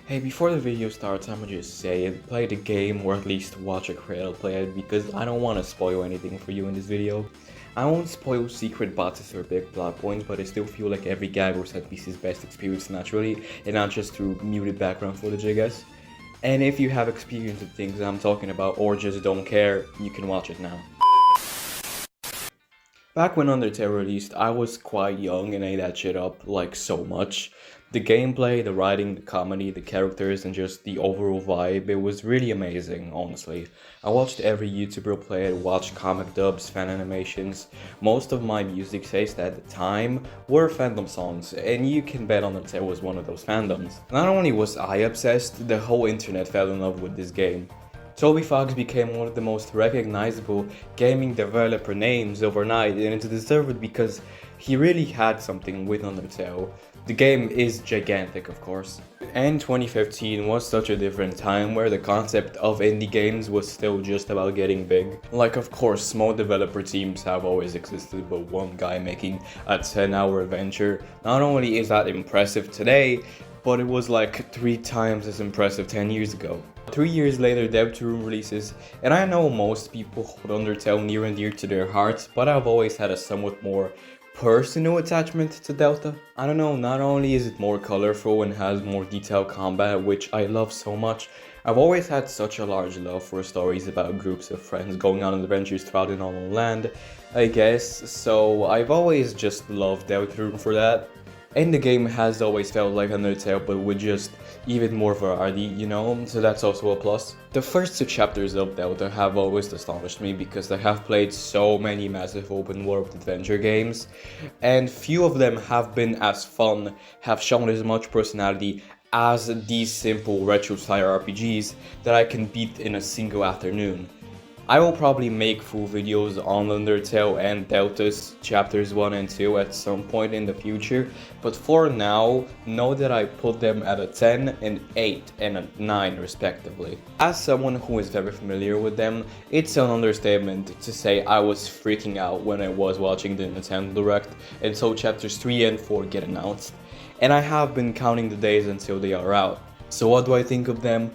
Hey, before the video starts, I'ma just say it, play the game or at least watch a creator play it because I don't want to spoil anything for you in this video. I won't spoil secret bosses or big plot points, but I still feel like every gag or set piece is best experienced naturally and not just through muted background footage, I guess. And if you have experience with things I'm talking about or just don't care, you can watch it now. Back when Undertale released, I was quite young and ate that shit up like so much. The gameplay, the writing, the comedy, the characters, and just the overall vibe, it was really amazing, honestly. I watched every YouTuber play it, watched comic dubs, fan animations. Most of my music tastes at the time were fandom songs, and you can bet Undertale was one of those fandoms. Not only was I obsessed, the whole internet fell in love with this game. Toby Fox became one of the most recognizable gaming developer names overnight, and it's deserved because he really had something with Undertale. The game is gigantic, of course. And 2015 was such a different time where the concept of indie games was still just about getting big. Like, of course, small developer teams have always existed, but one guy making a 10-hour adventure, not only is that impressive today, but it was like 3 times as impressive 10 years ago. 3 years later, Deltarune releases, and I know most people hold Undertale near and dear to their hearts, but I've always had a somewhat more personal attachment to Delta. I don't know, not only is it more colorful and has more detailed combat, which I love so much, I've always had such a large love for stories about groups of friends going on adventures throughout an unknown land, I guess, so I've always just loved Deltarune for that. And the game has always felt like Undertale, but with just even more variety, you know, so that's also a plus. The first 2 chapters of Delta have always astonished me because I have played so many massive open world adventure games, and few of them have been as fun, have shown as much personality as these simple retro-style RPGs that I can beat in a single afternoon. I will probably make full videos on Undertale and Delta's chapters 1 and 2 at some point in the future, but for now, know that I put them at a 10, an 8, and a 9 respectively. As someone who is very familiar with them, it's an understatement to say I was freaking out when I was watching the Nintendo Direct until chapters 3 and 4 get announced, and I have been counting the days until they are out. So what do I think of them?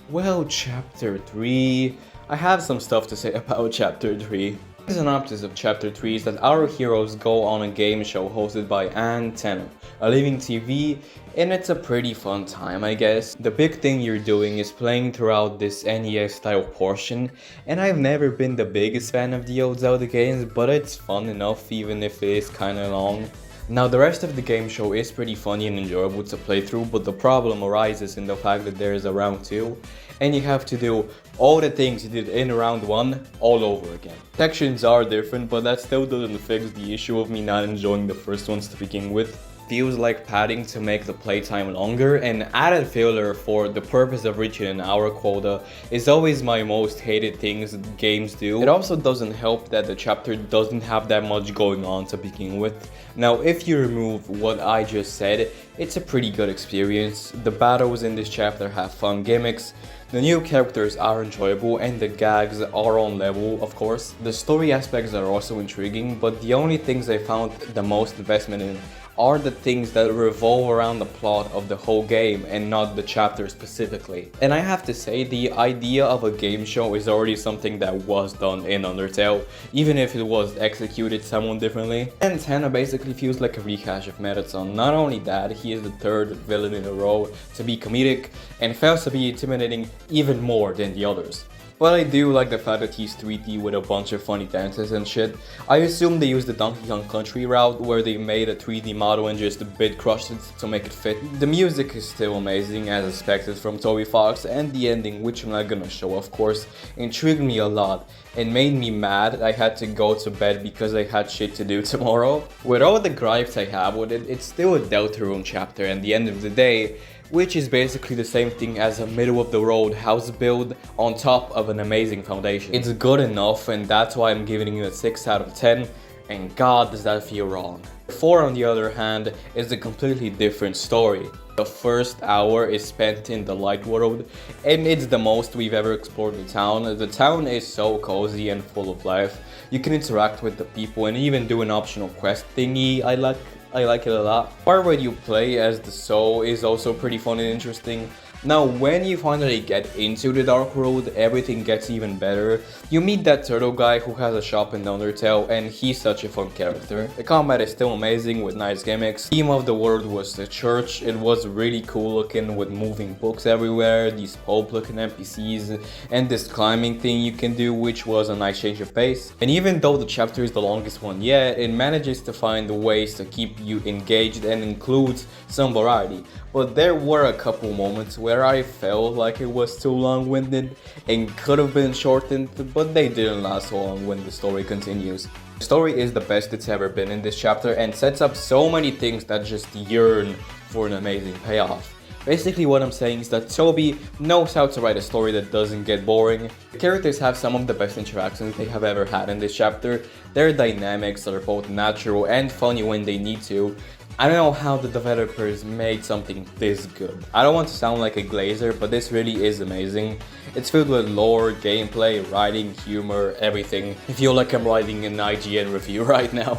Well, chapter 3... I have some stuff to say about Chapter 3. The synopsis of Chapter 3 is that our heroes go on a game show hosted by Antenna, a living TV, and it's a pretty fun time, I guess. The big thing you're doing is playing throughout this NES style portion, and I've never been the biggest fan of the old Zelda games, but it's fun enough even if it is kinda long. Now, the rest of the game show is pretty funny and enjoyable to play through, but the problem arises in the fact that there is a round 2, and you have to do all the things you did in round 1 all over again. Sections are different, but that still doesn't fix the issue of me not enjoying the first ones to begin with. Feels like padding to make the playtime longer, and added filler for the purpose of reaching an hour quota is always my most hated things games do. It also doesn't help that the chapter doesn't have that much going on to begin with. Now, if you remove what I just said, it's a pretty good experience. The battles in this chapter have fun gimmicks, the new characters are enjoyable, and the gags are on level, of course. The story aspects are also intriguing, but the only things I found the most investment in are the things that revolve around the plot of the whole game and not the chapter specifically. And I have to say, the idea of a game show is already something that was done in Undertale, even if it was executed somewhat differently. And Tana basically feels like a rehash of Mettaton. Not only that, he is the 3rd villain in a row to be comedic and fails to be intimidating even more than the others. But I do like the fact that he's 3D with a bunch of funny dances and shit. I assume they used the Donkey Kong Country route where they made a 3D model and just bit crushed it to make it fit. The music is still amazing as expected from Toby Fox, and the ending, which I'm not gonna show of course, intrigued me a lot and made me mad I had to go to bed because I had shit to do tomorrow. With all the gripes I have with it, it's still a Deltarune chapter at the end of the day, which is basically the same thing as a middle-of-the-road house build on top of an amazing foundation. It's good enough, and that's why I'm giving it a 6 out of 10, and god does that feel wrong. 4, on the other hand, is a completely different story. The first hour is spent in the light world, and it's the most we've ever explored the town. The town is so cozy and full of life. You can interact with the people and even do an optional quest thingy I like I like it a lot. The part where you play as the soul is also pretty fun and interesting. Now, when you finally get into the Dark World, everything gets even better. You meet that turtle guy who has a shop in Undertale, and he's such a fun character. The combat is still amazing with nice gimmicks. The theme of the world was the church. It was really cool looking with moving books everywhere, these pulp looking NPCs, and this climbing thing you can do, which was a nice change of pace. And even though the chapter is the longest one yet, it manages to find ways to keep you engaged and includes some variety. But there were a couple moments where I felt like it was too long-winded and could have been shortened, but they didn't last so long when the story continues. The story is the best it's ever been in this chapter and sets up so many things that just yearn for an amazing payoff. Basically what I'm saying is that Toby knows how to write a story that doesn't get boring. The characters have some of the best interactions they have ever had in this chapter. Their dynamics are both natural and funny when they need to. I don't know how the developers made something this good. I don't want to sound like a glazer, but this really is amazing. It's filled with lore, gameplay, writing, humor, everything. I feel like I'm writing an IGN review right now.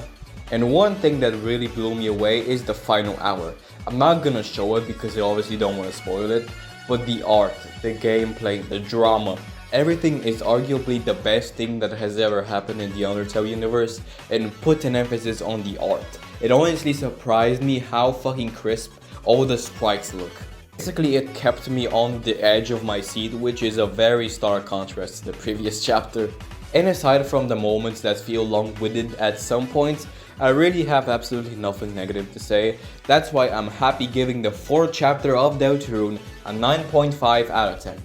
And one thing that really blew me away is the final hour. I'm not gonna show it because I obviously don't want to spoil it, but the art, the gameplay, the drama, everything is arguably the best thing that has ever happened in the Undertale universe, and put an emphasis on the art. It honestly surprised me how fucking crisp all the sprites look. Basically, it kept me on the edge of my seat, which is a very stark contrast to the previous chapter. And aside from the moments that feel long-winded at some points, I really have absolutely nothing negative to say. That's why I'm happy giving the 4th chapter of Deltarune a 9.5 out of 10.